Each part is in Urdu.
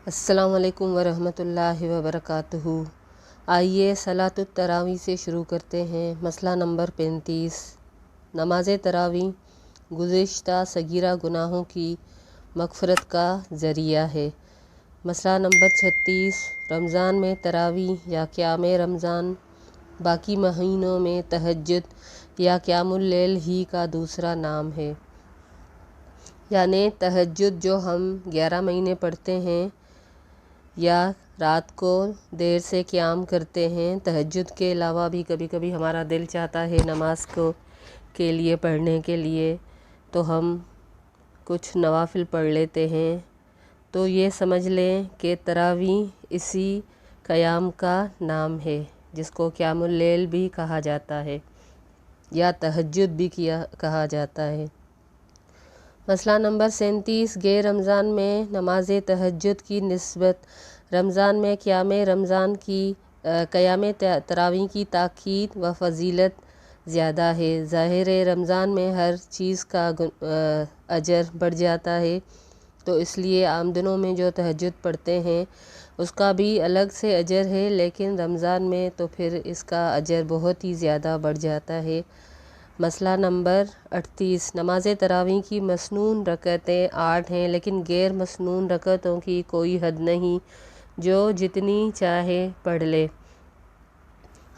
السلام علیکم ورحمۃ اللہ وبرکاتہ۔ آئیے صلاۃ التراویح سے شروع کرتے ہیں۔ مسئلہ نمبر 35۔ نماز تراویح گزشتہ صغیرہ گناہوں کی مغفرت کا ذریعہ ہے۔ مسئلہ نمبر 36۔ رمضان میں تراویح یا قیام رمضان باقی مہینوں میں تہجد یا قیام اللیل ہی کا دوسرا نام ہے، یعنی تہجد جو ہم 11 مہینے پڑھتے ہیں یا رات کو دیر سے قیام کرتے ہیں۔ تہجد کے علاوہ بھی کبھی کبھی ہمارا دل چاہتا ہے نماز کے لیے پڑھنے کے لیے، تو ہم کچھ نوافل پڑھ لیتے ہیں۔ تو یہ سمجھ لیں کہ تراویح اسی قیام کا نام ہے، جس کو قیام اللیل بھی کہا جاتا ہے یا تہجد بھی کہا جاتا ہے۔ مسئلہ نمبر 37۔ غیر رمضان میں نماز تہجد کی نسبت رمضان میں قیام تراویح کی تاکید و فضیلت زیادہ ہے۔ ظاہر ہے رمضان میں ہر چیز کا اجر بڑھ جاتا ہے، تو اس لیے عام دنوں میں جو تہجد پڑھتے ہیں اس کا بھی الگ سے اجر ہے، لیکن رمضان میں تو پھر اس کا اجر بہت ہی زیادہ بڑھ جاتا ہے۔ مسئلہ نمبر 38۔ نماز تراویح کی مسنون رکعتیں 8 ہیں، لیکن غیر مسنون رکعتوں کی کوئی حد نہیں، جو جتنی چاہے پڑھ لے۔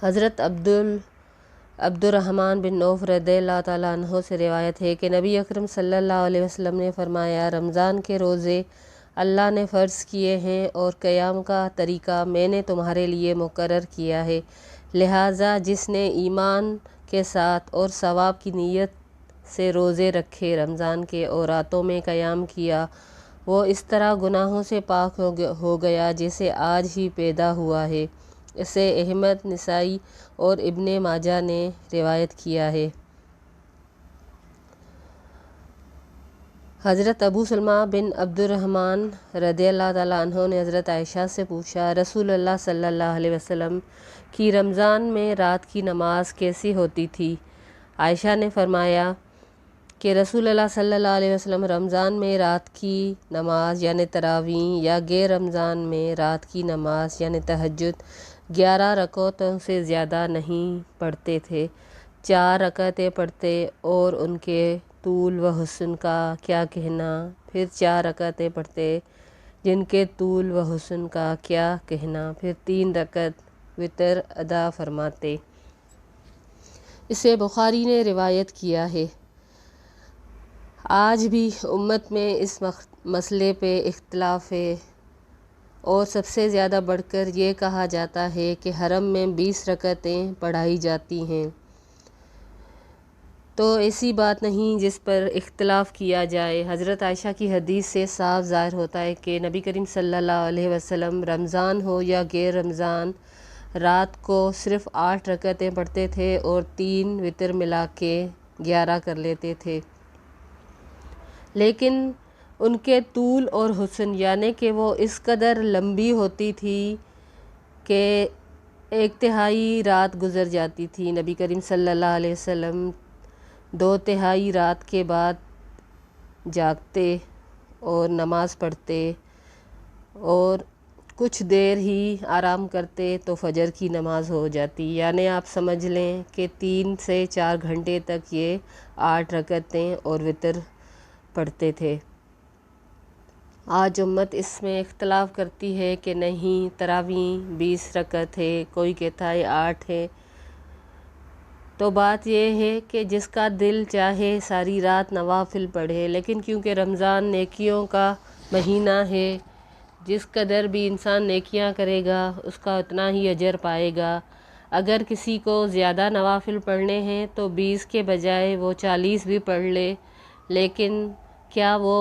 حضرت عبد الرحمن بن عوف رضی اللہ تعالیٰ عنہ سے روایت ہے کہ نبی اکرم صلی اللہ علیہ وسلم نے فرمایا، رمضان کے روزے اللہ نے فرض کیے ہیں اور قیام کا طریقہ میں نے تمہارے لیے مقرر کیا ہے، لہٰذا جس نے ایمان کے ساتھ اور ثواب کی نیت سے روزے رکھے، رمضان کے اور راتوں میں قیام کیا، وہ اس طرح گناہوں سے پاک ہو گیا جیسے آج ہی پیدا ہوا ہے۔ اسے احمد، نسائی اور ابن ماجہ نے روایت کیا ہے۔ حضرت ابو سلمہ بن عبد الرحمن رضی اللہ تعالیٰ عنہ نے حضرت عائشہ سے پوچھا، رسول اللہ صلی اللہ علیہ وسلم کی رمضان میں رات کی نماز کیسی ہوتی تھی؟ عائشہ نے فرمایا کہ رسول اللہ صلی اللہ علیہ وسلم رمضان میں رات کی نماز یعنی تراویح یا غیر رمضان میں رات کی نماز یعنی تہجد 11 رکعتوں سے زیادہ نہیں پڑھتے تھے، 4 رکعتیں پڑھتے، اور ان کے طول و حسن کا کیا کہنا، پھر 4 رکعتیں پڑھتے جن کے طول و حسن کا کیا کہنا، پھر 3 رکعت وتر ادا فرماتے۔ اسے بخاری نے روایت کیا ہے۔ آج بھی امت میں اس مسئلے پہ اختلاف ہے، اور سب سے زیادہ بڑھ کر یہ کہا جاتا ہے کہ حرم میں 20 رکعتیں پڑھائی جاتی ہیں۔ تو ایسی بات نہیں جس پر اختلاف کیا جائے۔ حضرت عائشہ کی حدیث سے صاف ظاہر ہوتا ہے کہ نبی کریم صلی اللہ علیہ وسلم رمضان ہو یا غیر رمضان رات کو صرف 8 رکعتیں پڑھتے تھے اور 3 وتر ملا کے 11 کر لیتے تھے، لیکن ان کے طول اور حسن یعنی کہ وہ اس قدر لمبی ہوتی تھی کہ 1/3 رات گزر جاتی تھی۔ نبی کریم صلی اللہ علیہ وسلم 2/3 رات کے بعد جاگتے اور نماز پڑھتے اور کچھ دیر ہی آرام کرتے تو فجر کی نماز ہو جاتی، یعنی آپ سمجھ لیں کہ 3 سے 4 گھنٹے تک یہ 8 رکعتیں اور وتر پڑھتے تھے۔ آج امت اس میں اختلاف کرتی ہے کہ نہیں تراویح 20 رکعت ہے، کوئی کہتا ہے 8 ہے۔ تو بات یہ ہے کہ جس کا دل چاہے ساری رات نوافل پڑھے، لیکن کیونکہ رمضان نیکیوں کا مہینہ ہے، جس قدر بھی انسان نیکیاں کرے گا اس کا اتنا ہی اجر پائے گا۔ اگر کسی کو زیادہ نوافل پڑھنے ہیں تو 20 کے بجائے وہ 40 بھی پڑھ لے، لیکن کیا وہ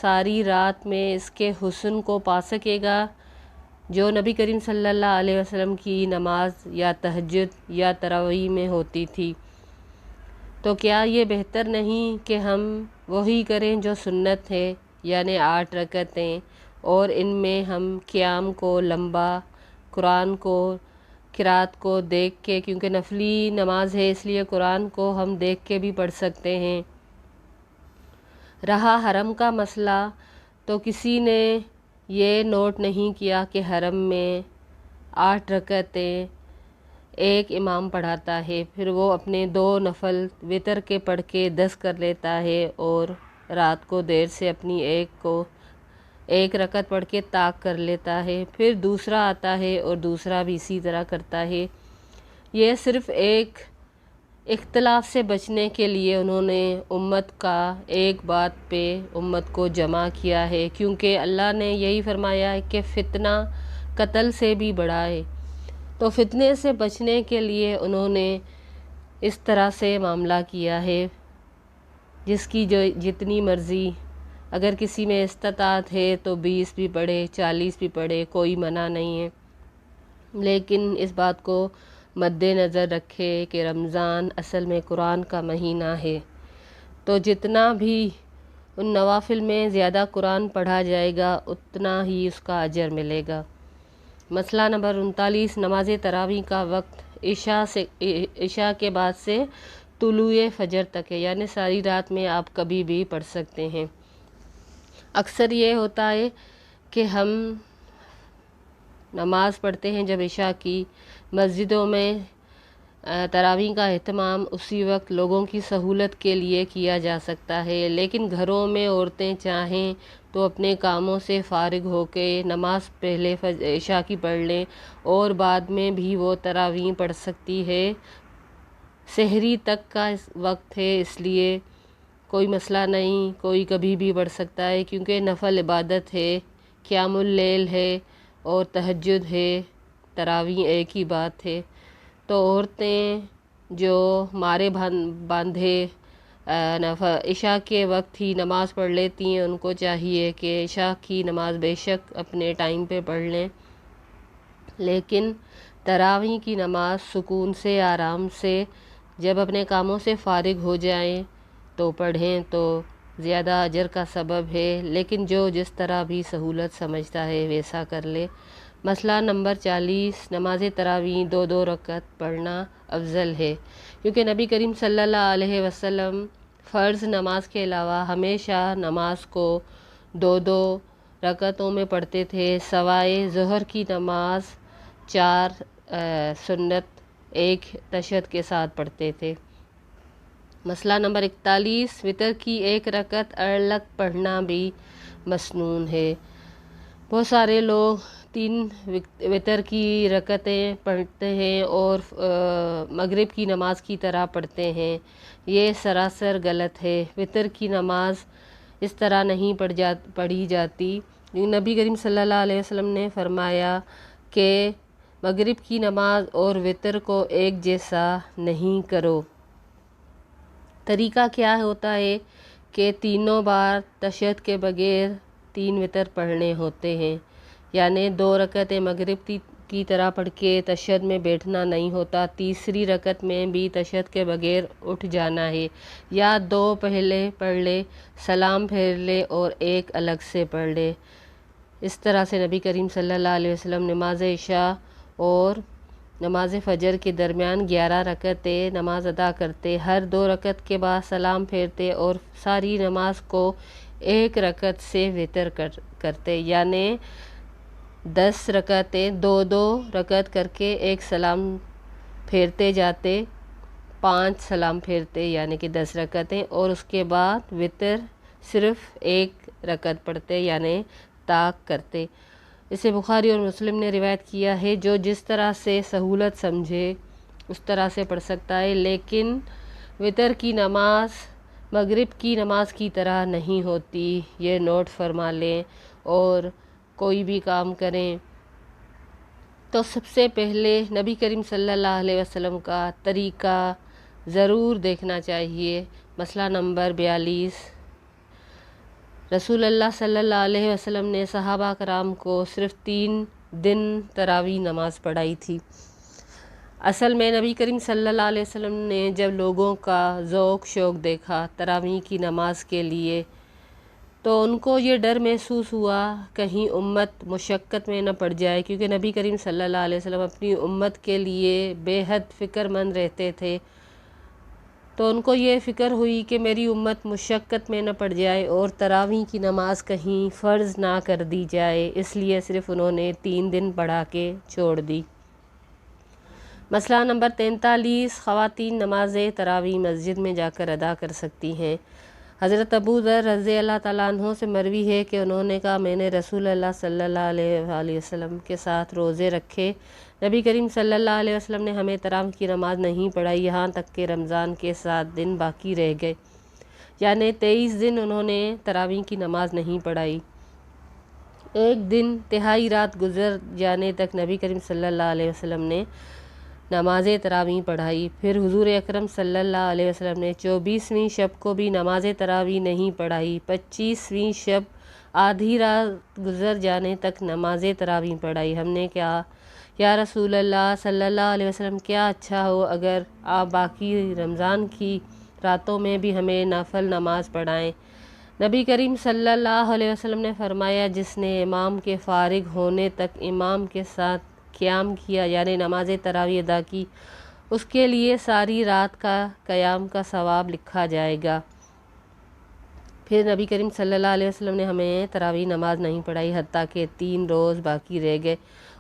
ساری رات میں اس کے حسن کو پا سکے گا جو نبی کریم صلی اللہ علیہ وسلم کی نماز یا تہجد یا تراویح میں ہوتی تھی؟ تو کیا یہ بہتر نہیں کہ ہم وہی کریں جو سنت ہے، یعنی 8 رکعتیں، اور ان میں ہم قیام کو لمبا، قرآن کو قرات کو دیکھ کے، کیونکہ نفلی نماز ہے اس لیے قرآن کو ہم دیکھ کے بھی پڑھ سکتے ہیں۔ رہا حرم کا مسئلہ، تو کسی نے یہ نوٹ نہیں کیا کہ حرم میں 8 رکعتیں ایک امام پڑھاتا ہے، پھر وہ اپنے 2 نفل وتر کے پڑھ کے 10 کر لیتا ہے، اور رات کو دیر سے اپنی ایک رکعت پڑھ کے طاق کر لیتا ہے، پھر دوسرا آتا ہے اور دوسرا بھی اسی طرح کرتا ہے۔ یہ صرف ایک اختلاف سے بچنے کے لیے انہوں نے امت کا ایک بات پہ امت کو جمع کیا ہے، کیونکہ اللہ نے یہی فرمایا ہے کہ فتنہ قتل سے بھی بڑا ہے، تو فتنے سے بچنے کے لیے انہوں نے اس طرح سے معاملہ کیا ہے، جس کی جو جتنی مرضی، اگر کسی میں استطاعت ہے تو 20 بھی پڑھے، 40 بھی پڑھے، کوئی منع نہیں ہے، لیکن اس بات کو مد نظر رکھے کہ رمضان اصل میں قرآن کا مہینہ ہے، تو جتنا بھی ان نوافل میں زیادہ قرآن پڑھا جائے گا اتنا ہی اس کا اجر ملے گا۔ مسئلہ نمبر 39، نماز تراویح کا وقت عشاء کے بعد سے طلوع فجر تک ہے، یعنی ساری رات میں آپ کبھی بھی پڑھ سکتے ہیں۔ اکثر یہ ہوتا ہے کہ ہم نماز پڑھتے ہیں جب عشاء کی، مسجدوں میں تراویح کا اہتمام اسی وقت لوگوں کی سہولت کے لیے کیا جا سکتا ہے، لیکن گھروں میں عورتیں چاہیں تو اپنے کاموں سے فارغ ہو کے نماز پہلے عشاء کی پڑھ لیں اور بعد میں بھی وہ تراویح پڑھ سکتی ہے۔ سحری تک کا وقت ہے، اس لیے کوئی مسئلہ نہیں، کوئی کبھی بھی پڑھ سکتا ہے، کیونکہ نفل عبادت ہے، قیام اللیل ہے اور تہجد ہے، تراویح ایک ہی بات ہے۔ تو عورتیں جو مارے باندھے عشاء کے وقت ہی نماز پڑھ لیتی ہیں، ان کو چاہیے کہ عشاء کی نماز بے شک اپنے ٹائم پہ پڑھ لیں، لیکن تراویح کی نماز سکون سے، آرام سے، جب اپنے کاموں سے فارغ ہو جائیں تو پڑھیں تو زیادہ اجر کا سبب ہے، لیکن جو جس طرح بھی سہولت سمجھتا ہے ویسا کر لے۔ مسئلہ نمبر 40، نماز تراویح 2 رکعت پڑھنا افضل ہے، کیونکہ نبی کریم صلی اللہ علیہ وسلم فرض نماز کے علاوہ ہمیشہ نماز کو 2 رکعتوں میں پڑھتے تھے، سوائے ظہر کی نماز 4 سنت ایک تشہد کے ساتھ پڑھتے تھے۔ مسئلہ نمبر 41، وتر کی 1 رکعت الگ پڑھنا بھی مسنون ہے۔ بہت سارے لوگ 3 وتر کی رکعتیں پڑھتے ہیں اور مغرب کی نماز کی طرح پڑھتے ہیں، یہ سراسر غلط ہے۔ وتر کی نماز اس طرح نہیں پڑھی جاتی۔ نبی کریم صلی اللہ علیہ وسلم نے فرمایا کہ مغرب کی نماز اور وتر کو ایک جیسا نہیں کرو۔ طریقہ کیا ہوتا ہے کہ تینوں بار تشہد کے بغیر 3 وتر پڑھنے ہوتے ہیں، یعنی 2 رکعتیں مغرب کی طرح پڑھ کے تشہد میں بیٹھنا نہیں ہوتا، تیسری رکعت میں بھی تشہد کے بغیر اٹھ جانا ہے، یا 2 پہلے پڑھ لے، سلام پھیر لے اور 1 الگ سے پڑھ لے۔ اس طرح سے نبی کریم صلی اللہ علیہ وسلم نماز عشاء اور نماز فجر کے درمیان 11 رکعتیں نماز ادا کرتے، ہر 2 رکعت کے بعد سلام پھیرتے اور ساری نماز کو 1 رکعت سے وتر کرتے، یعنی 10 رکعتیں 2 رکعت کر کے 1 سلام پھیرتے جاتے، 5 سلام پھیرتے، یعنی کہ 10 رکعتیں، اور اس کے بعد وتر صرف 1 رکعت پڑھتے، یعنی طاق کرتے۔ اسے بخاری اور مسلم نے روایت کیا ہے، جو جس طرح سے سہولت سمجھے اس طرح سے پڑھ سکتا ہے، لیکن وتر کی نماز مغرب کی نماز کی طرح نہیں ہوتی، یہ نوٹ فرما لیں۔ اور کوئی بھی کام کریں تو سب سے پہلے نبی کریم صلی اللہ علیہ وسلم کا طریقہ ضرور دیکھنا چاہیے۔ مسئلہ نمبر 42، رسول اللہ صلی اللہ علیہ وسلم نے صحابہ کرام کو صرف 3 دن تراویح نماز پڑھائی تھی۔ اصل میں نبی کریم صلی اللہ علیہ وسلم نے جب لوگوں کا ذوق شوق دیکھا تراویح کی نماز کے لیے، تو ان کو یہ ڈر محسوس ہوا کہیں امت مشقت میں نہ پڑ جائے، کیونکہ نبی کریم صلی اللہ علیہ وسلم اپنی امت کے لیے بے حد فکر مند رہتے تھے، تو ان کو یہ فکر ہوئی کہ میری امت مشقت میں نہ پڑ جائے اور تراویح کی نماز کہیں فرض نہ کر دی جائے، اس لیے صرف انہوں نے 3 دن پڑھا کے چھوڑ دی۔ مسئلہ نمبر 43، خواتین نماز تراویح مسجد میں جا کر ادا کر سکتی ہیں۔ حضرت ابو ذر رضی اللہ تعالیٰ عنہ سے مروی ہے کہ انہوں نے کہا، میں نے رسول اللہ صلی اللہ علیہ وآلہ وسلم کے ساتھ روزے رکھے، نبی کریم صلی اللہ علیہ وسلم نے ہمیں تراویح کی نماز نہیں پڑھائی یہاں تک کہ رمضان کے 7 دن باقی رہ گئے، یعنی 23 دن انہوں نے تراویح کی نماز نہیں پڑھائی۔ ایک دن تہائی رات گزر جانے تک نبی کریم صلی اللہ علیہ وسلم نے نماز تراویح پڑھائی، پھر حضور اکرم صلی اللہ علیہ وسلم نے 24ویں شب کو بھی نماز تراویح نہیں پڑھائی، 25ویں شب آدھی رات گزر جانے تک نماز تراویح پڑھائی۔ ہم نے کہا، یا رسول اللہ صلی اللہ علیہ وسلم، کیا اچھا ہو اگر آپ باقی رمضان کی راتوں میں بھی ہمیں نفل نماز پڑھائیں۔ نبی کریم صلی اللہ علیہ وسلم نے فرمایا، جس نے امام کے فارغ ہونے تک امام کے ساتھ قیام کیا، یعنی نماز تراویح ادا کی، اس کے لیے ساری رات کا قیام کا ثواب لکھا جائے گا۔ پھر نبی کریم صلی اللہ علیہ وسلم نے ہمیں تراویح نماز نہیں پڑھائی حتیٰ کہ 3 روز باقی رہ گئے،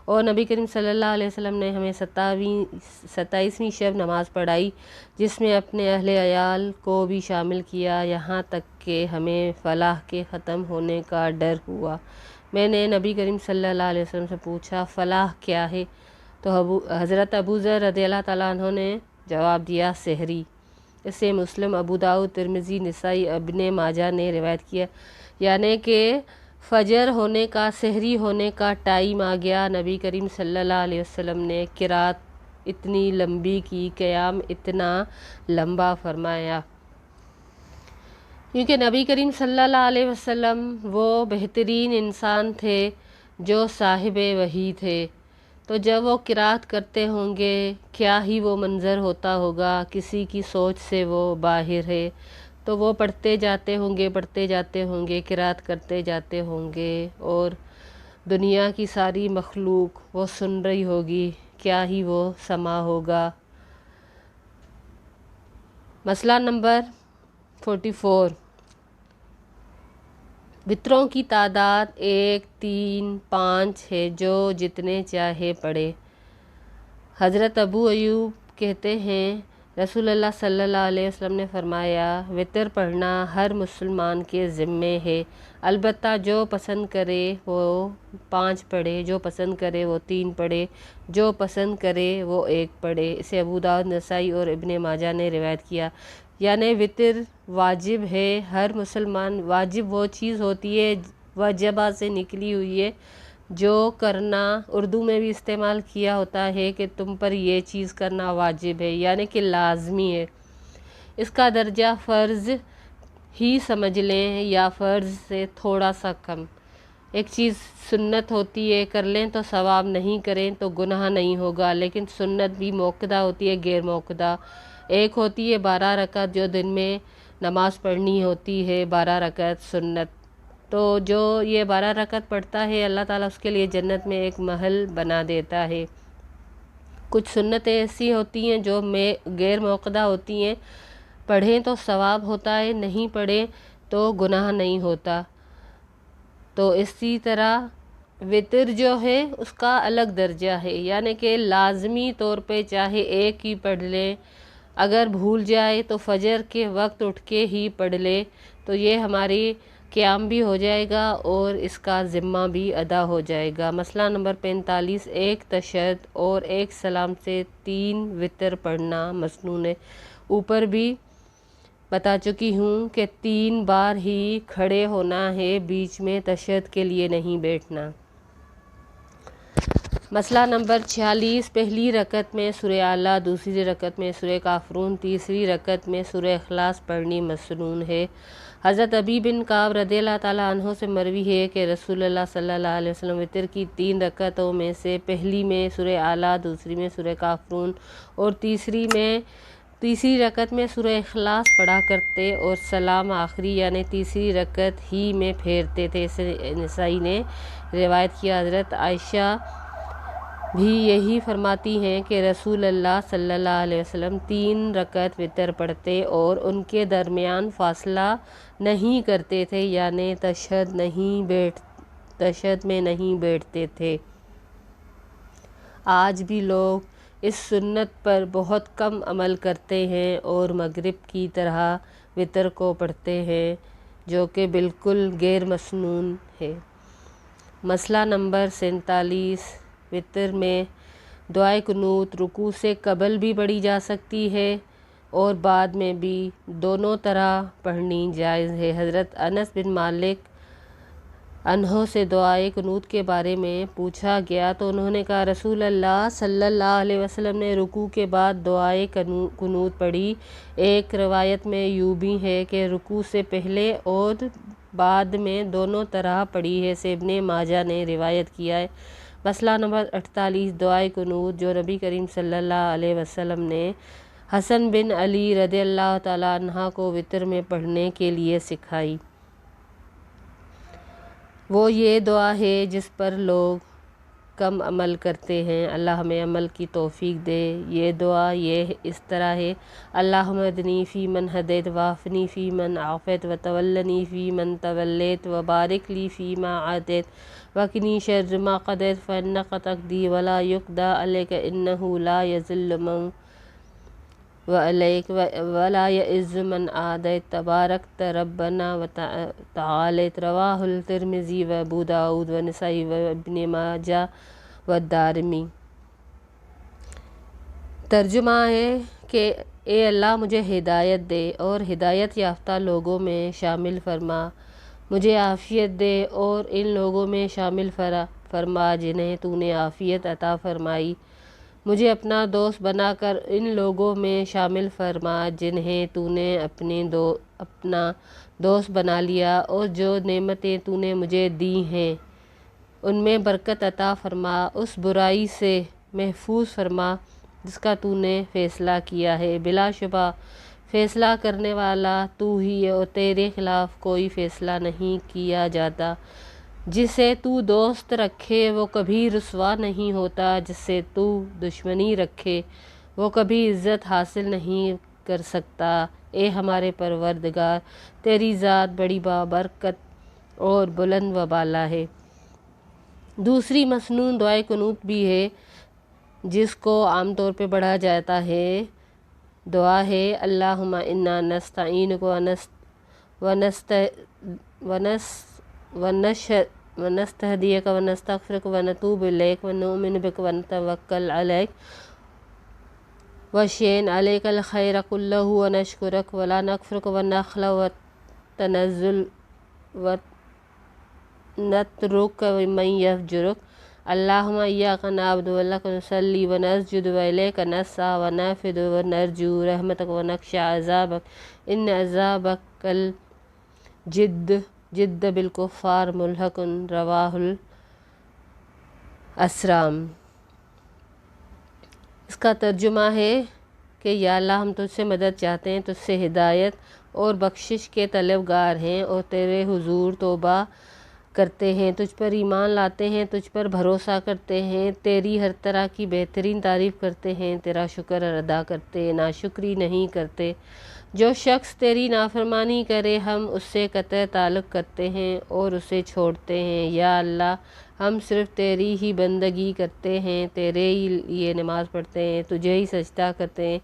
اور نبی کریم صلی اللہ علیہ وسلم نے ہمیں 27ویں شب نماز پڑھائی، جس میں اپنے اہل عیال کو بھی شامل کیا، یہاں تک کہ ہمیں فلاح کے ختم ہونے کا ڈر ہوا۔ میں نے نبی کریم صلی اللہ علیہ وسلم سے پوچھا، فلاح کیا ہے؟ تو حضرت ابو ذر رضی اللہ تعالیٰ عنہ نے جواب دیا، سحری۔ اسے مسلم، ابو داؤد، ترمذی، نسائی، ابن ماجہ نے روایت کیا، یعنی کہ فجر ہونے کا، سحری ہونے کا ٹائم آ گیا۔ نبی کریم صلی اللہ علیہ وسلم نے قرات اتنی لمبی کی، قیام اتنا لمبا فرمایا، کیونکہ نبی کریم صلی اللہ علیہ وسلم وہ بہترین انسان تھے جو صاحب وحی تھے، تو جب وہ قرات کرتے ہوں گے کیا ہی وہ منظر ہوتا ہوگا، کسی کی سوچ سے وہ باہر ہے، تو وہ پڑھتے جاتے ہوں گے، قرات کرتے جاتے ہوں گے، اور دنیا کی ساری مخلوق وہ سن رہی ہوگی، کیا ہی وہ سما ہوگا۔ مسئلہ نمبر 44، وتروں کی تعداد 1، 3، 5 ہے، جو جتنے چاہے پڑھے۔ حضرت ابو ایوب کہتے ہیں، رسول اللہ صلی اللہ علیہ وسلم نے فرمایا، وتر پڑھنا ہر مسلمان کے ذمے ہے، البتہ جو پسند کرے وہ 5 پڑھے، جو پسند کرے وہ 3 پڑھے، جو پسند کرے وہ 1 پڑھے۔ اسے ابو داؤد، نسائی اور ابن ماجہ نے روایت کیا، یعنی وتر واجب ہے ہر مسلمان۔ واجب وہ چیز ہوتی ہے، وجبہ سے نکلی ہوئی ہے، جو کرنا اردو میں بھی استعمال کیا ہوتا ہے کہ تم پر یہ چیز کرنا واجب ہے، یعنی کہ لازمی ہے۔ اس کا درجہ فرض ہی سمجھ لیں یا فرض سے تھوڑا سا کم۔ ایک چیز سنت ہوتی ہے، کر لیں تو ثواب، نہیں کریں تو گناہ نہیں ہوگا، لیکن سنت بھی موقدہ ہوتی ہے، غیر موقدہ۔ ایک ہوتی ہے 12 رکعت جو دن میں نماز پڑھنی ہوتی ہے، 12 رکعت سنت، تو جو یہ 12 رکعت پڑھتا ہے اللہ تعالیٰ اس کے لیے جنت میں ایک محل بنا دیتا ہے۔ کچھ سنتیں ایسی ہوتی ہیں جو غیر موقدہ ہوتی ہیں، پڑھیں تو ثواب ہوتا ہے، نہیں پڑھیں تو گناہ نہیں ہوتا۔ تو اسی طرح وتر جو ہے اس کا الگ درجہ ہے، یعنی کہ لازمی طور پہ چاہے 1 ہی پڑھ لیں، اگر بھول جائے تو فجر کے وقت اٹھ کے ہی پڑھ لے، تو یہ ہماری قیام بھی ہو جائے گا اور اس کا ذمہ بھی ادا ہو جائے گا۔ مسئلہ نمبر 45، 1 تشہد اور 1 سلام سے 3 وتر پڑھنا مسنون ہے۔ اوپر بھی بتا چکی ہوں کہ 3 بار ہی کھڑے ہونا ہے، بیچ میں تشہد کے لیے نہیں بیٹھنا۔ مسئلہ نمبر 46، پہلی رکعت میں سورہ اعلیٰ، دوسری رکعت میں سورہ کافرون، تیسری رکعت میں سورہ اخلاص پڑھنی مسنون ہے۔ حضرت ابی بن کعب رضی اللہ تعالیٰ عنہ سے مروی ہے کہ رسول اللہ صلی اللہ علیہ وسلم وتر کی 3 رکعتوں میں سے پہلی میں سورہ اعلیٰ، دوسری میں سورہ کافرون اور تیسری رکعت میں سورہ اخلاص پڑھا کرتے، اور سلام آخری یعنی تیسری رکعت ہی میں پھیرتے تھے۔ اسے نسائی نے روایت کیا۔ حضرت عائشہ بھی یہی فرماتی ہیں کہ رسول اللہ صلی اللہ علیہ وسلم 3 رکعت وتر پڑھتے اور ان کے درمیان فاصلہ نہیں کرتے تھے، یعنی تشہد میں نہیں بیٹھتے تھے۔ آج بھی لوگ اس سنت پر بہت کم عمل کرتے ہیں اور مغرب کی طرح وتر کو پڑھتے ہیں، جو کہ بالکل غیر مسنون ہے۔ مسئلہ نمبر 47، وتر میں دعائے قنوت رکوع سے قبل بھی پڑھی جا سکتی ہے اور بعد میں بھی، دونوں طرح پڑھنی جائز ہے۔ حضرت انس بن مالک عنہ سے دعائے قنوت کے بارے میں پوچھا گیا تو انہوں نے کہا رسول اللہ صلی اللہ علیہ وسلم نے رکوع کے بعد دعائے قنوت پڑھی۔ ایک روایت میں یوں بھی ہے کہ رکوع سے پہلے اور بعد میں دونوں طرح پڑھی ہے، سے ابن ماجہ نے روایت کیا ہے۔ مسئلہ نمبر 48، دعائے قنوت جو نبی کریم صلی اللہ علیہ وسلم نے حسن بن علی رضی اللہ تعالیٰ عنہ کو وتر میں پڑھنے کے لیے سکھائی۔ وہ یہ دعا ہے جس پر لوگ کم عمل کرتے ہیں، اللہ ہمیں عمل کی توفیق دے۔ یہ دعا اس طرح ہے: اللہم اہدنی فی من ہدیت وعافنی فی من عافیت وتولنی فی من تولیت وبارک لی فی ما اعطیت وقنی شر ما قضیت فانک تقضی ولا یقضی علیک انہ لا یذل من وعلیک ولا یعز من عادیت تبارکت ربنا وتعالیت۔ رواہ الترمذی و ابو داؤد و نسائی و ابن ماجہ و الدارمی۔ ترجمہ ہے کہ اے اللہ مجھے ہدایت دے اور ہدایت یافتہ لوگوں میں شامل فرما، مجھے عافیت دے اور ان لوگوں میں شامل فرما جنہیں تو نے عافیت عطا فرمائی، مجھے اپنا دوست بنا کر ان لوگوں میں شامل فرما جنہیں تو نے اپنا دوست بنا لیا، اور جو نعمتیں تو نے مجھے دی ہیں ان میں برکت عطا فرما، اس برائی سے محفوظ فرما جس کا تو نے فیصلہ کیا ہے۔ بلا شبہ فیصلہ کرنے والا تو ہی ہے اور تیرے خلاف کوئی فیصلہ نہیں کیا جاتا۔ جسے تو دوست رکھے وہ کبھی رسوا نہیں ہوتا، جس سے تو دشمنی رکھے وہ کبھی عزت حاصل نہیں کر سکتا۔ اے ہمارے پروردگار، تیری ذات بڑی بابرکت اور بلند و بالا ہے۔ دوسری مسنون دعائے قنوت بھی ہے جس کو عام طور پہ پڑھا جاتا ہے۔ دعا ہے اللہم انا نستعینک ونستہدیک ونستغفرک ونتوب الیک ونؤمن بک ونتوکل علیک وشین علیک الخیر کلہ ونشکرک ولا نکفرک ونخلع ونتنزل ونترک من یفجرک۔ اللہم ایاک نعبد ولک نصلی ونسجد والیک نسعی ونعبد ونرجو رحمتک ونخشی عذابک ان عذابک الجد بالکفار ملحق۔ رواہ الاسرام۔ اس کا ترجمہ ہے کہ یا اللہ ہم تجھ سے مدد چاہتے ہیں، تجھ سے ہدایت اور بخشش کے طلبگار ہیں اور تیرے حضور توبہ کرتے ہیں، تجھ پر ایمان لاتے ہیں، تجھ پر بھروسہ کرتے ہیں، تیری ہر طرح کی بہترین تعریف کرتے ہیں، تیرا شکر ادا کرتے ہیں، ناشکری نہیں کرتے۔ جو شخص تیری نافرمانی کرے ہم اس سے قطع تعلق کرتے ہیں اور اسے چھوڑتے ہیں۔ یا اللہ ہم صرف تیری ہی بندگی کرتے ہیں، تیرے ہی لیے نماز پڑھتے ہیں، تجھے ہی سجدہ کرتے ہیں،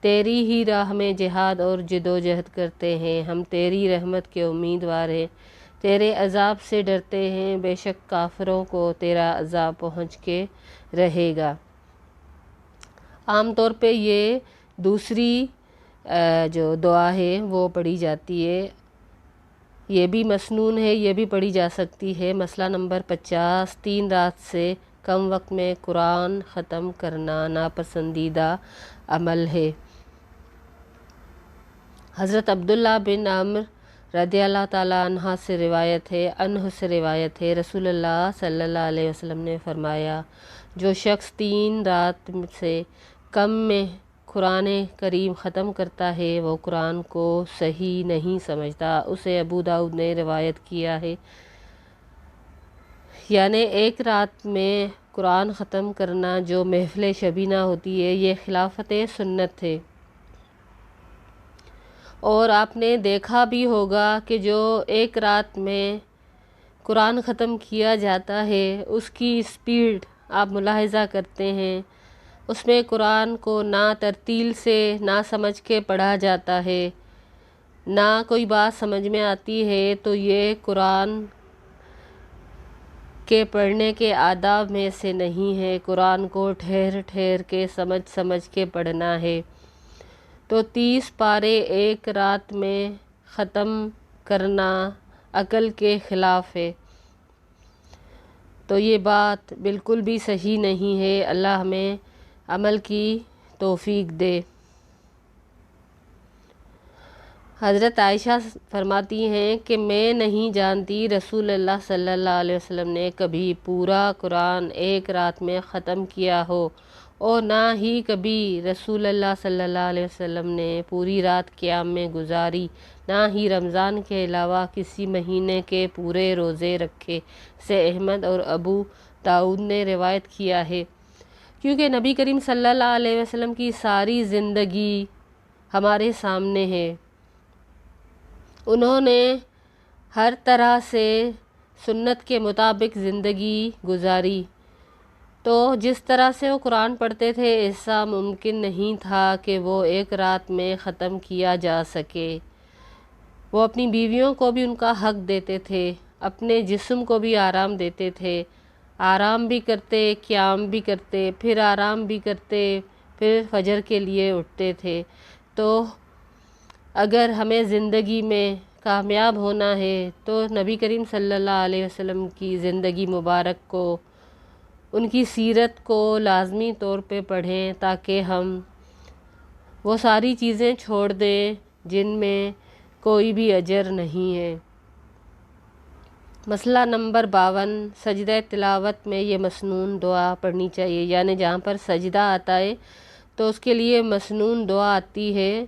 تیری ہی راہ میں جہاد اور جدوجہد کرتے ہیں۔ ہم تیری رحمت کے امیدوار ہیں، تیرے عذاب سے ڈرتے ہیں، بے شک کافروں کو تیرا عذاب پہنچ کے رہے گا۔ عام طور پہ یہ دوسری جو دعا ہے وہ پڑھی جاتی ہے، یہ بھی مسنون ہے، یہ بھی پڑھی جا سکتی ہے۔ مسئلہ نمبر 50، 3 رات سے کم وقت میں قرآن ختم کرنا ناپسندیدہ عمل ہے۔ حضرت عبداللہ بن عمرو رضی اللہ تعالیٰ عنہ سے روایت ہے، رسول اللہ صلی اللہ علیہ وسلم نے فرمایا جو شخص 3 رات سے کم میں قرآن کریم ختم کرتا ہے وہ قرآن کو صحیح نہیں سمجھتا۔ اسے ابو داؤد نے روایت کیا ہے، یعنی ایک رات میں قرآن ختم کرنا جو محفل شبینہ ہوتی ہے یہ خلافت سنت ہے۔ اور آپ نے دیکھا بھی ہوگا کہ جو ایک رات میں قرآن ختم کیا جاتا ہے اس کی سپیڈ آپ ملاحظہ کرتے ہیں، اس میں قرآن کو نہ ترتیل سے نہ سمجھ کے پڑھا جاتا ہے، نہ کوئی بات سمجھ میں آتی ہے، تو یہ قرآن کے پڑھنے کے آداب میں سے نہیں ہے۔ قرآن کو ٹھہر ٹھہر کے سمجھ کے پڑھنا ہے۔ تو 30 پارے ایک رات میں ختم کرنا عقل کے خلاف ہے، تو یہ بات بالکل بھی صحیح نہیں ہے۔ اللہ ہمیں عمل کی توفیق دے۔ حضرت عائشہ فرماتی ہیں کہ میں نہیں جانتی رسول اللہ صلی اللہ علیہ وسلم نے کبھی پورا قرآن ایک رات میں ختم کیا ہو، اور نہ ہی کبھی رسول اللہ صلی اللہ علیہ وسلم نے پوری رات قیام میں گزاری، نہ ہی رمضان کے علاوہ کسی مہینے کے پورے روزے رکھے سے احمد اور ابو داؤد نے روایت کیا ہے۔ کیونکہ نبی کریم صلی اللہ علیہ وسلم کی ساری زندگی ہمارے سامنے ہے، انہوں نے ہر طرح سے سنت کے مطابق زندگی گزاری، تو جس طرح سے وہ قرآن پڑھتے تھے ایسا ممکن نہیں تھا کہ وہ ایک رات میں ختم کیا جا سکے۔ وہ اپنی بیویوں کو بھی ان کا حق دیتے تھے، اپنے جسم کو بھی آرام دیتے تھے، آرام بھی کرتے، قیام بھی کرتے، پھر آرام بھی کرتے، پھر فجر کے لیے اٹھتے تھے۔ تو اگر ہمیں زندگی میں کامیاب ہونا ہے تو نبی کریم صلی اللہ علیہ وسلم کی زندگی مبارک کو، ان کی سیرت کو لازمی طور پہ پڑھیں، تاکہ ہم وہ ساری چیزیں چھوڑ دیں جن میں کوئی بھی اجر نہیں ہے۔ مسئلہ نمبر 52، سجدہ تلاوت میں یہ مسنون دعا پڑھنی چاہیے، یعنی جہاں پر سجدہ آتا ہے تو اس کے لیے مسنون دعا آتی ہے،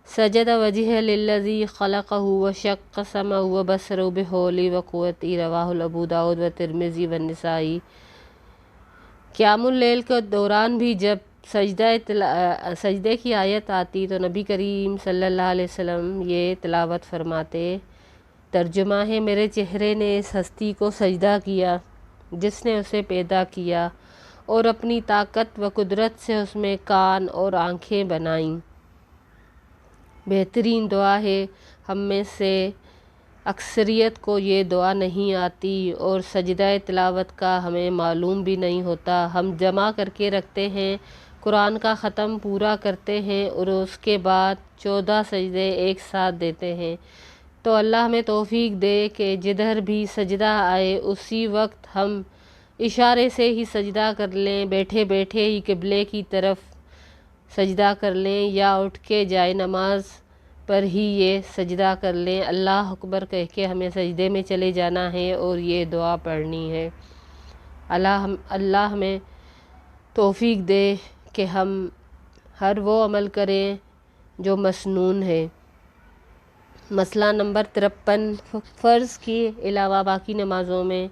سجد وجہ للذی خلقہ وشق سمعہ وبصرہ بحولہ وقوتہ، رواہ ابو داؤد و ترمذی والنسائی۔ قیام اللیل کے دوران بھی جب سجدے کی آیت آتی تو نبی کریم صلی اللہ علیہ وسلم یہ تلاوت فرماتے۔ ترجمہ ہے، میرے چہرے نے اس ہستی کو سجدہ کیا جس نے اسے پیدا کیا اور اپنی طاقت و قدرت سے اس میں کان اور آنکھیں بنائیں۔ بہترین دعا ہے، ہم میں سے اکثریت کو یہ دعا نہیں آتی اور سجدہ تلاوت کا ہمیں معلوم بھی نہیں ہوتا۔ ہم جمع کر کے رکھتے ہیں، قرآن کا ختم پورا کرتے ہیں اور اس کے بعد 14 سجدے ایک ساتھ دیتے ہیں۔ تو اللہ ہمیں توفیق دے کہ جدھر بھی سجدہ آئے اسی وقت ہم اشارے سے ہی سجدہ کر لیں، بیٹھے بیٹھے ہی قبلے کی طرف سجدہ کر لیں، یا اٹھ کے جائے نماز پر ہی یہ سجدہ کر لیں۔ اللہ اکبر کہہ کے ہمیں سجدے میں چلے جانا ہے اور یہ دعا پڑھنی ہے۔ اللہ ہمیں توفیق دے کہ ہم ہر وہ عمل کریں جو مسنون ہے۔ مسئلہ نمبر 53، فرض کے علاوہ باقی نمازوں میں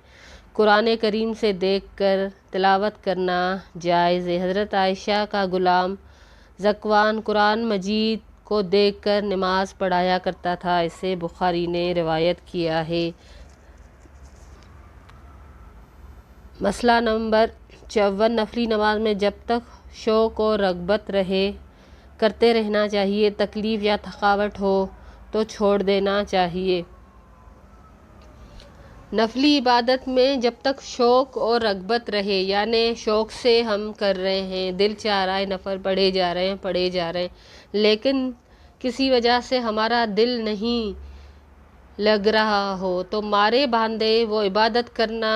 قرآن کریم سے دیکھ کر تلاوت کرنا جائز ہے۔ حضرت عائشہ کا غلام ذکوان قرآن مجید کو دیکھ کر نماز پڑھایا کرتا تھا، اسے بخاری نے روایت کیا ہے۔ مسئلہ نمبر 54، نفلی نماز میں جب تک شوق اور رغبت رہے کرتے رہنا چاہیے، تکلیف یا تھکاوٹ ہو تو چھوڑ دینا چاہیے۔ نفلی عبادت میں جب تک شوق اور رغبت رہے، یعنی شوق سے ہم کر رہے ہیں، دل چاہ رہا ہے، نفل پڑھے جا رہے ہیں، لیکن کسی وجہ سے ہمارا دل نہیں لگ رہا ہو تو مارے باندھے وہ عبادت کرنا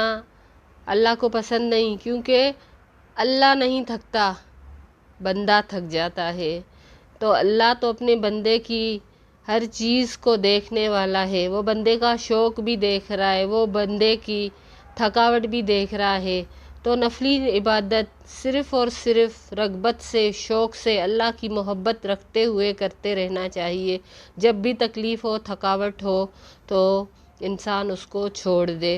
اللہ کو پسند نہیں، کیونکہ اللہ نہیں تھکتا، بندہ تھک جاتا ہے۔ تو اللہ تو اپنے بندے کی ہر چیز کو دیکھنے والا ہے، وہ بندے کا شوق بھی دیکھ رہا ہے، وہ بندے کی تھکاوٹ بھی دیکھ رہا ہے۔ تو نفلی عبادت صرف اور صرف رغبت سے، شوق سے، اللہ کی محبت رکھتے ہوئے کرتے رہنا چاہیے۔ جب بھی تکلیف ہو، تھکاوٹ ہو تو انسان اس کو چھوڑ دے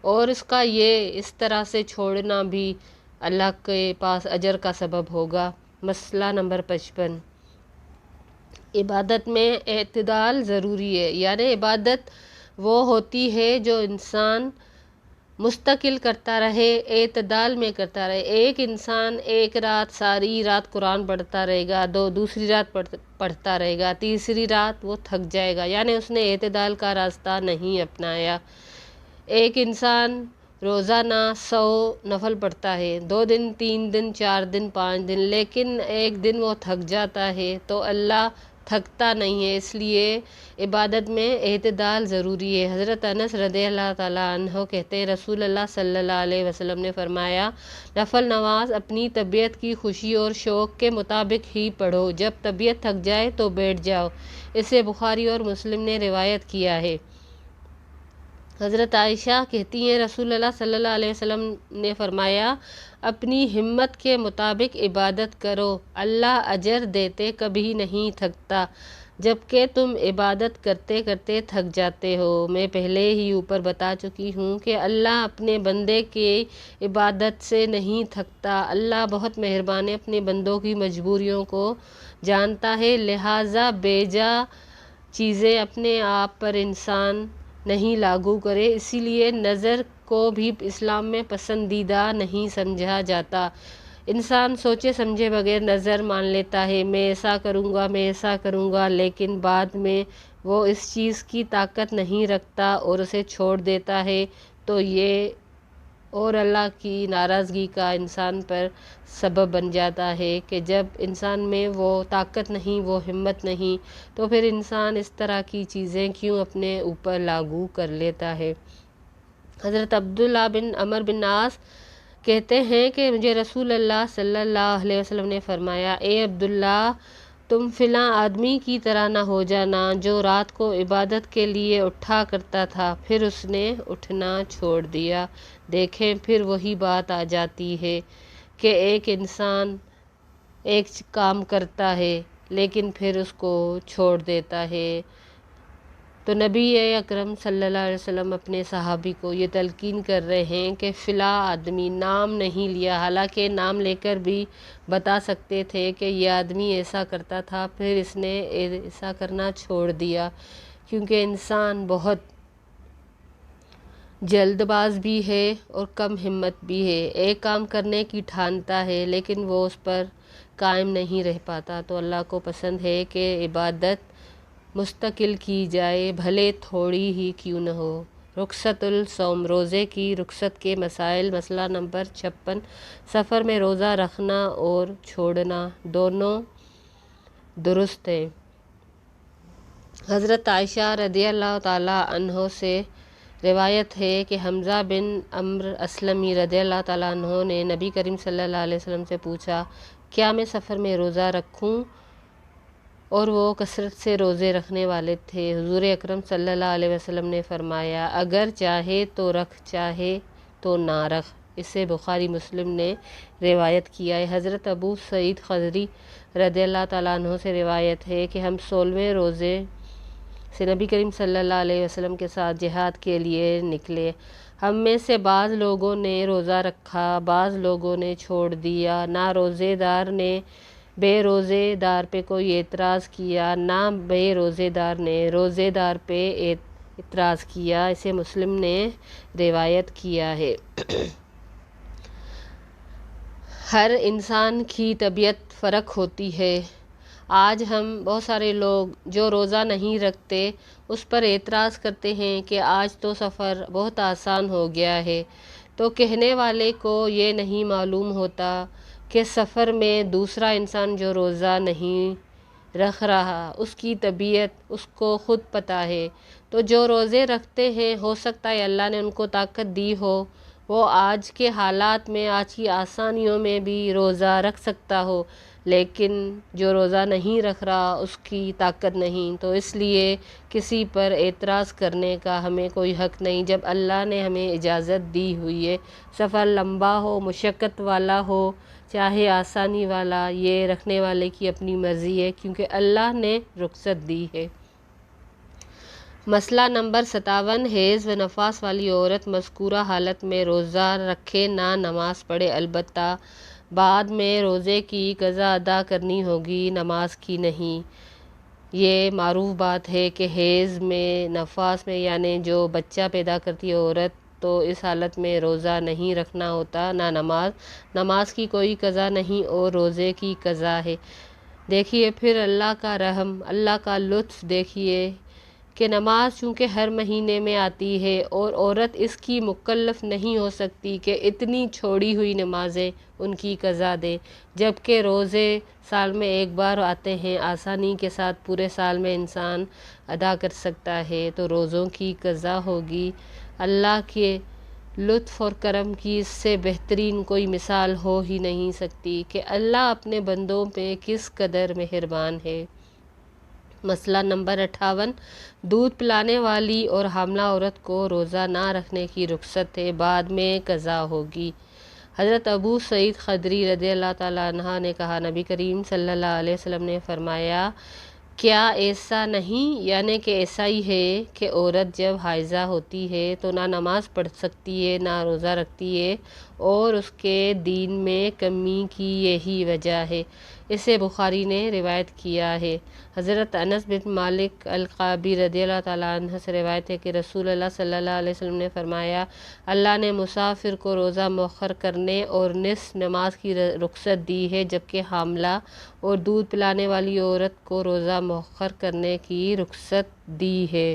اور اس کا یہ اس طرح سے چھوڑنا بھی اللہ کے پاس اجر کا سبب ہوگا۔ مسئلہ نمبر 55، عبادت میں اعتدال ضروری ہے، یعنی عبادت وہ ہوتی ہے جو انسان مستقل کرتا رہے، اعتدال میں کرتا رہے۔ ایک انسان ایک رات ساری رات قرآن پڑھتا رہے گا، دوسری رات پڑھتا رہے گا، تیسری رات وہ تھک جائے گا، یعنی اس نے اعتدال کا راستہ نہیں اپنایا۔ ایک انسان روزانہ 100 نفل پڑھتا ہے، 2 دن 3 دن 4 دن 5 دن، لیکن ایک دن وہ تھک جاتا ہے تو اللہ تھکتا نہیں ہے، اس لیے عبادت میں اعتدال ضروری ہے۔ حضرت انس رضی اللہ تعالیٰ عنہ کہتے ہیں رسول اللہ صلی اللہ علیہ وسلم نے فرمایا، نفل نماز اپنی طبیعت کی خوشی اور شوق کے مطابق ہی پڑھو، جب طبیعت تھک جائے تو بیٹھ جاؤ۔ اسے بخاری اور مسلم نے روایت کیا ہے۔ حضرت عائشہ کہتی ہیں رسول اللہ صلی اللہ علیہ وسلم نے فرمایا، اپنی ہمت کے مطابق عبادت کرو، اللہ اجر دیتے کبھی نہیں تھکتا، جبکہ تم عبادت کرتے کرتے تھک جاتے ہو۔ میں پہلے ہی اوپر بتا چکی ہوں کہ اللہ اپنے بندے کی عبادت سے نہیں تھکتا۔ اللہ بہت مہربان ہے، اپنے بندوں کی مجبوریوں کو جانتا ہے، لہٰذا بیجا چیزیں اپنے آپ پر انسان نہیں لاگو کرے۔ اسی لیے نظر کو بھی اسلام میں پسندیدہ نہیں سمجھا جاتا۔ انسان سوچے سمجھے بغیر نظر مان لیتا ہے، میں ایسا کروں گا، میں ایسا کروں گا، لیکن بعد میں وہ اس چیز کی طاقت نہیں رکھتا اور اسے چھوڑ دیتا ہے، تو یہ اور اللہ کی ناراضگی کا انسان پر سبب بن جاتا ہے کہ جب انسان میں وہ طاقت نہیں، وہ ہمت نہیں، تو پھر انسان اس طرح کی چیزیں کیوں اپنے اوپر لاگو کر لیتا ہے۔ حضرت عبداللہ بن عمر بن عاص کہتے ہیں کہ مجھے رسول اللہ صلی اللہ علیہ وسلم نے فرمایا، اے عبداللہ، تم فلاں آدمی کی طرح نہ ہو جانا جو رات کو عبادت کے لیے اٹھا کرتا تھا، پھر اس نے اٹھنا چھوڑ دیا۔ دیکھیں، پھر وہی بات آ جاتی ہے کہ ایک انسان ایک کام کرتا ہے لیکن پھر اس کو چھوڑ دیتا ہے۔ تو نبی اکرم صلی اللہ علیہ وسلم اپنے صحابی کو یہ تلقین کر رہے ہیں کہ فلاں آدمی، نام نہیں لیا، حالانکہ نام لے کر بھی بتا سکتے تھے کہ یہ آدمی ایسا کرتا تھا، پھر اس نے ایسا کرنا چھوڑ دیا، کیونکہ انسان بہت جلد باز بھی ہے اور کم ہمت بھی ہے۔ ایک کام کرنے کی ٹھانتا ہے لیکن وہ اس پر قائم نہیں رہ پاتا۔ تو اللہ کو پسند ہے کہ عبادت مستقل کی جائے، بھلے تھوڑی ہی کیوں نہ ہو۔ رخصت الصوم، روزے کی رخصت کے مسائل۔ مسئلہ نمبر 56، سفر میں روزہ رکھنا اور چھوڑنا دونوں درست ہیں۔ حضرت عائشہ رضی اللہ تعالیٰ عنہ سے روایت ہے کہ حمزہ بن عمرو اسلمی رضی اللہ تعالیٰ عنہ نے نبی کریم صلی اللہ علیہ وسلم سے پوچھا، کیا میں سفر میں روزہ رکھوں؟ اور وہ کثرت سے روزے رکھنے والے تھے۔ حضور اکرم صلی اللہ علیہ وسلم نے فرمایا، اگر چاہے تو رکھ، چاہے تو نہ رکھ۔ اسے بخاری مسلم نے روایت کیا ہے۔ حضرت ابو سعید خدری رضی اللہ تعالیٰ عنہ سے روایت ہے کہ ہم 16ویں روزے سے نبی کریم صلی اللہ علیہ وسلم کے ساتھ جہاد کے لیے نکلے۔ ہم میں سے بعض لوگوں نے روزہ رکھا، بعض لوگوں نے چھوڑ دیا۔ نہ روزے دار نے بے روزے دار پہ کوئی اعتراض کیا، نہ بے روزے دار نے روزے دار پہ اعتراض کیا۔ اسے مسلم نے روایت کیا ہے۔ ہر انسان کی طبیعت فرق ہوتی ہے۔ آج ہم بہت سارے لوگ جو روزہ نہیں رکھتے اس پر اعتراض کرتے ہیں کہ آج تو سفر بہت آسان ہو گیا ہے، تو کہنے والے کو یہ نہیں معلوم ہوتا کہ سفر میں دوسرا انسان جو روزہ نہیں رکھ رہا، اس کی طبیعت اس کو خود پتہ ہے۔ تو جو روزے رکھتے ہیں، ہو سکتا ہے اللہ نے ان کو طاقت دی ہو، وہ آج کے حالات میں، آج کی آسانیوں میں بھی روزہ رکھ سکتا ہو، لیکن جو روزہ نہیں رکھ رہا اس کی طاقت نہیں، تو اس لیے کسی پر اعتراض کرنے کا ہمیں کوئی حق نہیں۔ جب اللہ نے ہمیں اجازت دی ہوئی ہے، سفر لمبا ہو، مشقت والا ہو، چاہے آسانی والا، یہ رکھنے والے کی اپنی مرضی ہے، کیونکہ اللہ نے رخصت دی ہے۔ مسئلہ نمبر 57 حیض و نفاس والی عورت مذکورہ حالت میں روزہ رکھے نہ نماز پڑھے، البتہ بعد میں روزے کی قضا ادا کرنی ہوگی، نماز کی نہیں۔ یہ معروف بات ہے کہ حیض میں، نفاس میں یعنی جو بچہ پیدا کرتی ہے عورت، تو اس حالت میں روزہ نہیں رکھنا ہوتا، نہ نماز کی کوئی قضا نہیں اور روزے کی قضا ہے۔ دیکھیے پھر اللہ کا رحم، اللہ کا لطف دیکھیے کہ نماز چونکہ ہر مہینے میں آتی ہے اور عورت اس کی مکلف نہیں ہو سکتی کہ اتنی چھوڑی ہوئی نمازیں ان کی قضا دے، جبکہ روزے سال میں ایک بار آتے ہیں، آسانی کے ساتھ پورے سال میں انسان ادا کر سکتا ہے، تو روزوں کی قضا ہوگی۔ اللہ کے لطف اور کرم کی اس سے بہترین کوئی مثال ہو ہی نہیں سکتی کہ اللہ اپنے بندوں پہ کس قدر مہربان ہے۔ مسئلہ نمبر 58 دودھ پلانے والی اور حاملہ عورت کو روزہ نہ رکھنے کی رخصت ہے، بعد میں قضا ہوگی۔ حضرت ابو سعید خدری رضی اللہ تعالیٰ عنہ نے کہا، نبی کریم صلی اللہ علیہ وسلم نے فرمایا، کیا ایسا نہیں، یعنی کہ ایسا ہی ہے کہ عورت جب حائضہ ہوتی ہے تو نہ نماز پڑھ سکتی ہے نہ روزہ رکھتی ہے، اور اس کے دین میں کمی کی یہی وجہ ہے۔ اسے بخاری نے روایت کیا ہے۔ حضرت انس بن مالک القعبی رضی اللہ تعالیٰ عنہ سے روایت ہے کہ رسول اللہ صلی اللہ علیہ وسلم نے فرمایا، اللہ نے مسافر کو روزہ مؤخر کرنے اور نصف نماز کی رخصت دی ہے، جبکہ حاملہ اور دودھ پلانے والی عورت کو روزہ مؤخر کرنے کی رخصت دی ہے۔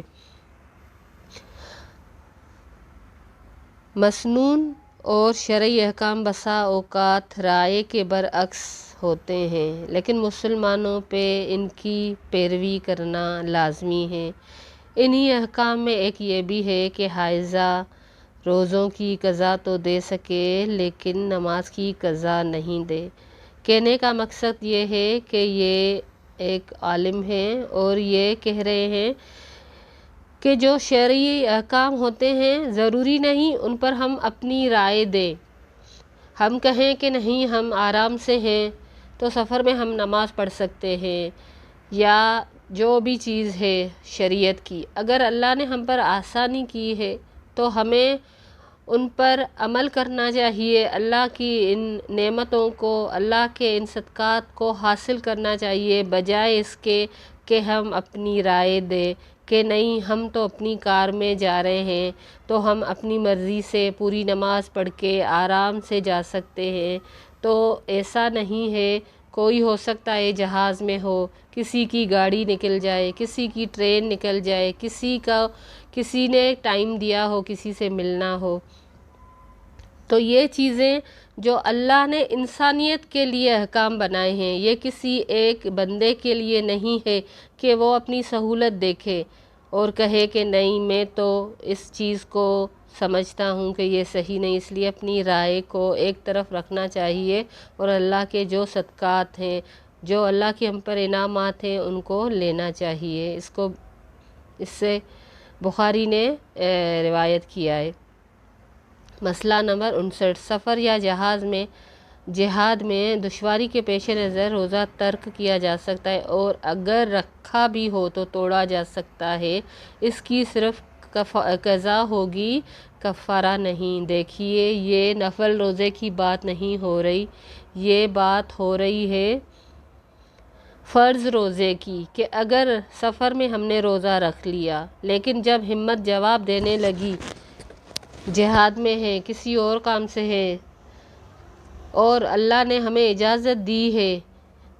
مسنون اور شرعی احکام بسا اوقات رائے کے برعکس ہوتے ہیں، لیکن مسلمانوں پہ ان کی پیروی کرنا لازمی ہے۔ انہی احکام میں ایک یہ بھی ہے کہ حائضہ روزوں کی قضا تو دے سکے لیکن نماز کی قضا نہیں دے۔ کہنے کا مقصد یہ ہے کہ یہ ایک عالم ہیں اور یہ کہہ رہے ہیں کہ جو شرعی احکام ہوتے ہیں ضروری نہیں ان پر ہم اپنی رائے دیں، ہم کہیں کہ نہیں ہم آرام سے ہیں تو سفر میں ہم نماز پڑھ سکتے ہیں، یا جو بھی چیز ہے شریعت کی، اگر اللہ نے ہم پر آسانی کی ہے تو ہمیں ان پر عمل کرنا چاہیے، اللہ کی ان نعمتوں کو، اللہ کے ان صدقات کو حاصل کرنا چاہیے، بجائے اس کے کہ ہم اپنی رائے دیں کہ نہیں ہم تو اپنی کار میں جا رہے ہیں تو ہم اپنی مرضی سے پوری نماز پڑھ کے آرام سے جا سکتے ہیں۔ تو ایسا نہیں ہے، کوئی ہو سکتا ہے جہاز میں ہو، کسی کی گاڑی نکل جائے، کسی کی ٹرین نکل جائے، کسی نے ٹائم دیا ہو، کسی سے ملنا ہو، تو یہ چیزیں جو اللہ نے انسانیت کے لیے احکام بنائے ہیں، یہ کسی ایک بندے کے لیے نہیں ہے کہ وہ اپنی سہولت دیکھے اور کہے کہ نہیں میں تو اس چیز کو سمجھتا ہوں کہ یہ صحیح نہیں، اس لیے اپنی رائے کو ایک طرف رکھنا چاہیے اور اللہ کے جو صدقات ہیں، جو اللہ کے ہم پر انعامات ہیں ان کو لینا چاہیے۔ اس سے بخاری نے روایت کیا ہے۔ مسئلہ نمبر 59 سفر یا جہاد میں دشواری کے پیش نظر روزہ ترک کیا جا سکتا ہے، اور اگر رکھا بھی ہو تو توڑا جا سکتا ہے، اس کی صرف قضا ہوگی، کفارہ نہیں۔ دیکھیے یہ نفل روزے کی بات نہیں ہو رہی، یہ بات ہو رہی ہے فرض روزے کی، کہ اگر سفر میں ہم نے روزہ رکھ لیا لیکن جب ہمت جواب دینے لگی، جہاد میں ہے، کسی اور کام سے ہے، اور اللہ نے ہمیں اجازت دی ہے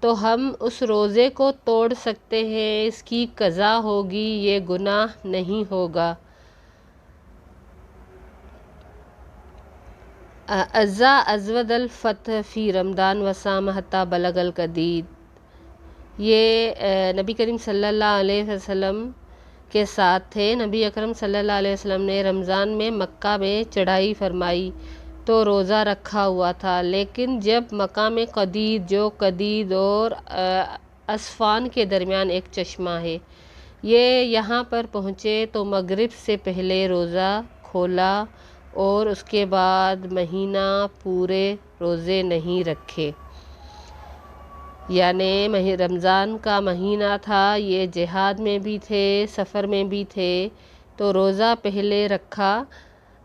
تو ہم اس روزے کو توڑ سکتے ہیں، اس کی قضا ہوگی، یہ گناہ نہیں ہوگا۔ عزا ازود الفتح فی رمضان وصام حتی بلغ القدید، یہ نبی کریم صلی اللہ علیہ وسلم کے ساتھ تھے۔ نبی اکرم صلی اللہ علیہ وسلم نے رمضان میں مکہ میں چڑھائی فرمائی تو روزہ رکھا ہوا تھا، لیکن جب مقام قدید، جو قدید اور اسفان کے درمیان ایک چشمہ ہے، یہ یہاں پر پہنچے تو مغرب سے پہلے روزہ کھولا اور اس کے بعد مہینہ پورے روزے نہیں رکھے۔ یعنی رمضان کا مہینہ تھا، یہ جہاد میں بھی تھے، سفر میں بھی تھے، تو روزہ پہلے رکھا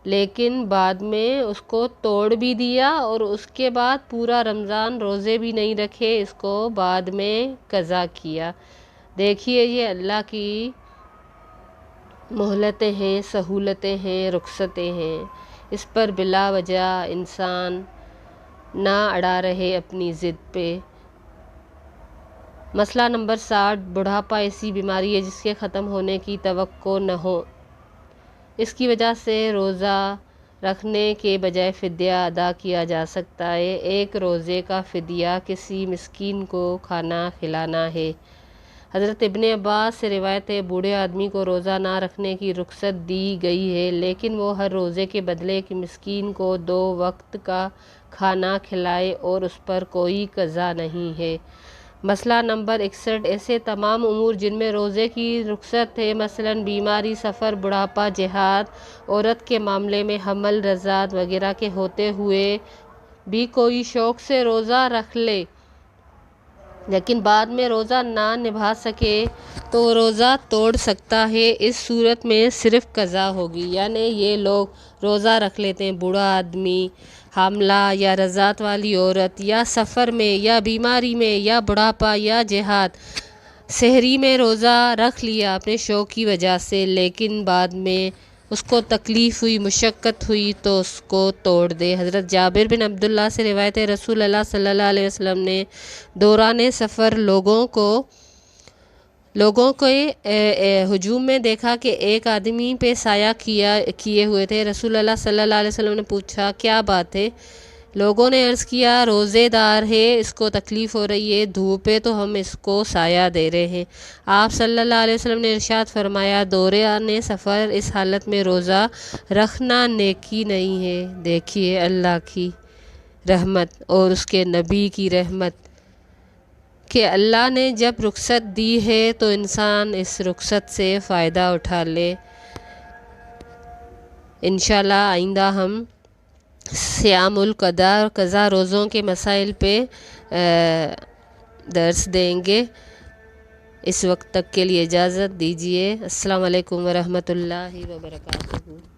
لیکن بعد میں اس کو توڑ بھی دیا، اور اس کے بعد پورا رمضان روزے بھی نہیں رکھے، اس کو بعد میں قضا کیا۔ دیکھیے یہ اللہ کی مہلتیں ہیں، سہولتیں ہیں، رخصتیں ہیں، اس پر بلا وجہ انسان نہ اڑا رہے اپنی ضد پہ۔ مسئلہ نمبر 60، بڑھاپا ایسی بیماری ہے جس کے ختم ہونے کی توقع نہ ہو، اس کی وجہ سے روزہ رکھنے کے بجائے فدیہ ادا کیا جا سکتا ہے۔ ایک روزے کا فدیہ کسی مسکین کو کھانا کھلانا ہے۔ حضرت ابن عباس سے روایت ہے، بوڑھے آدمی کو روزہ نہ رکھنے کی رخصت دی گئی ہے، لیکن وہ ہر روزے کے بدلے ایک مسکین کو 2 وقت کا کھانا کھلائے اور اس پر کوئی قضا نہیں ہے۔ مسئلہ نمبر 61، ایسے تمام امور جن میں روزے کی رخصت ہے، مثلاً بیماری، سفر، بڑھاپا، جہاد، عورت کے معاملے میں حمل، رضاعت وغیرہ کے ہوتے ہوئے بھی کوئی شوق سے روزہ رکھ لے لیکن بعد میں روزہ نہ نبھا سکے تو وہ روزہ توڑ سکتا ہے۔ اس صورت میں صرف قضا ہوگی۔ یعنی یہ لوگ روزہ رکھ لیتے ہیں، بوڑھا آدمی، حاملہ یا رضاعت والی عورت، یا سفر میں یا بیماری میں یا بڑھاپا یا جہاد، سحری میں روزہ رکھ لیا اپنے شوق کی وجہ سے، لیکن بعد میں اس کو تکلیف ہوئی، مشقت ہوئی تو اس کو توڑ دے۔ حضرت جابر بن عبداللہ سے روایت ہے، رسول اللہ صلی اللہ علیہ وسلم نے دوران سفر لوگوں کے ہجوم میں دیکھا کہ ایک آدمی پہ سایہ کیے ہوئے تھے۔ رسول اللہ صلی اللہ علیہ وسلم نے پوچھا، کیا بات ہے؟ لوگوں نے عرض کیا، روزے دار ہے، اس کو تکلیف ہو رہی ہے، دھوپ ہے تو ہم اس کو سایہ دے رہے ہیں۔ آپ صلی اللہ علیہ وسلم نے ارشاد فرمایا، دوران سفر اس حالت میں روزہ رکھنا نیکی نہیں ہے۔ دیکھیے اللہ کی رحمت اور اس کے نبی کی رحمت کہ اللہ نے جب رخصت دی ہے تو انسان اس رخصت سے فائدہ اٹھا لے۔ انشاءاللہ آئندہ ہم صیام القضا، قضا روزوں کے مسائل پہ درس دیں گے۔ اس وقت تک کے لیے اجازت دیجیے۔ السلام علیکم ورحمۃ اللہ وبرکاتہ۔